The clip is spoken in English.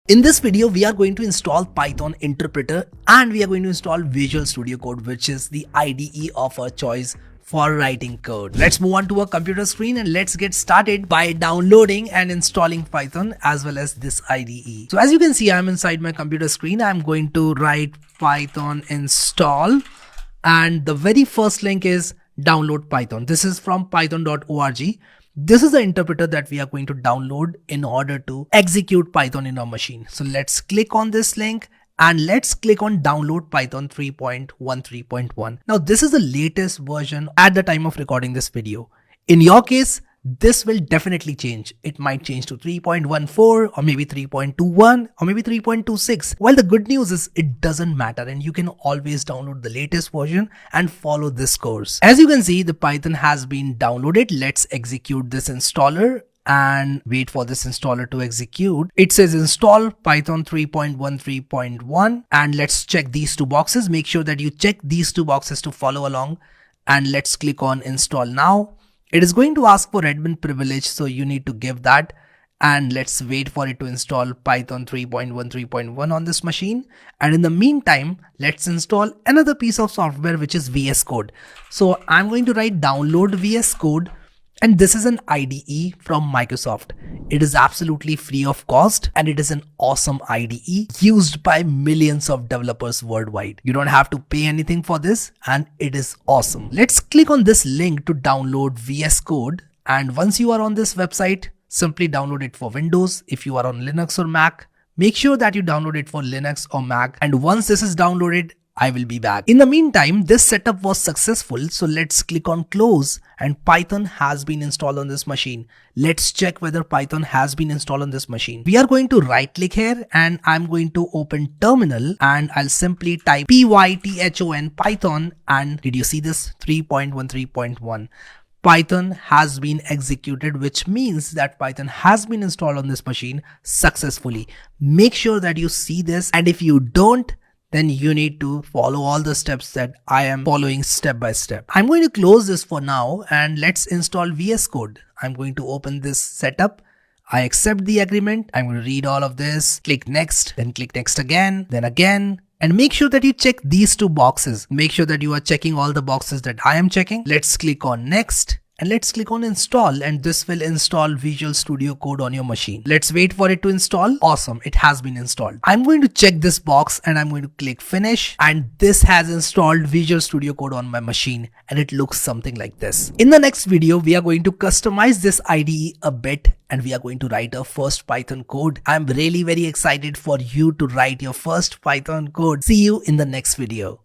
In this video, we are going to install Python interpreter and we are going to install Visual Studio Code, which is the IDE of our choice for writing code. Let's move on to a computer screen and let's get started by downloading and installing Python as well as this IDE. So as you can see, I'm inside my computer screen. I'm going to write Python install and the very first link is download Python. This is from python.org. This is the interpreter that we are going to download in order to execute Python in our machine. So let's click on this link and let's click on download Python 3.13.1. Now this is the latest version at the time of recording this video. In your case, this will definitely change. It might change to 3.14 or maybe 3.21 or maybe 3.26. Well, the good news is it doesn't matter and you can always download the latest version and follow this course. As you can see, the Python has been downloaded. Let's execute this installer and wait for this installer to execute. It says install Python 3.13.1 and let's check these two boxes. Make sure that you check these two boxes to follow along and let's click on install now. It is going to ask for admin privilege, so you need to give that and let's wait for it to install Python 3.13.1 on this machine. And in the meantime, let's install another piece of software which is VS Code. So I'm going to write download VS Code and this is an IDE from Microsoft. It is absolutely free of cost and it is an awesome IDE used by millions of developers worldwide. You don't have to pay anything for this and it is awesome. Let's click on this link to download VS Code, and once you are on this website, simply download it for Windows. If you are on Linux or Mac, make sure that you download it for Linux or Mac, and once this is downloaded, I will be back. In the meantime, this setup was successful, so let's click on close and Python has been installed on this machine. Let's check whether Python has been installed on this machine. We are going to right click here and I'm going to open terminal and I'll simply type Python Python, and did you see this 3.13.1? Python has been executed, which means that Python has been installed on this machine successfully. Make sure that you see this, and if you don't, then you need to follow all the steps that I am following step by step. I'm going to close this for now and let's install VS Code. I'm going to open this setup. I accept the agreement. I'm going to read all of this, click next, then click next again, then again. And make sure that you check these two boxes. Make sure that you are checking all the boxes that I am checking. Let's click on next. And let's click on install, and this will install Visual Studio Code on your machine. Let's wait for it to install. Awesome, it has been installed. I'm going to check this box and I'm going to click finish, and this has installed Visual Studio Code on my machine and it looks something like this. In the next video, we are going to customize this IDE a bit and we are going to write our first Python code. I'm really very excited for you to write your first Python code. See you in the next video.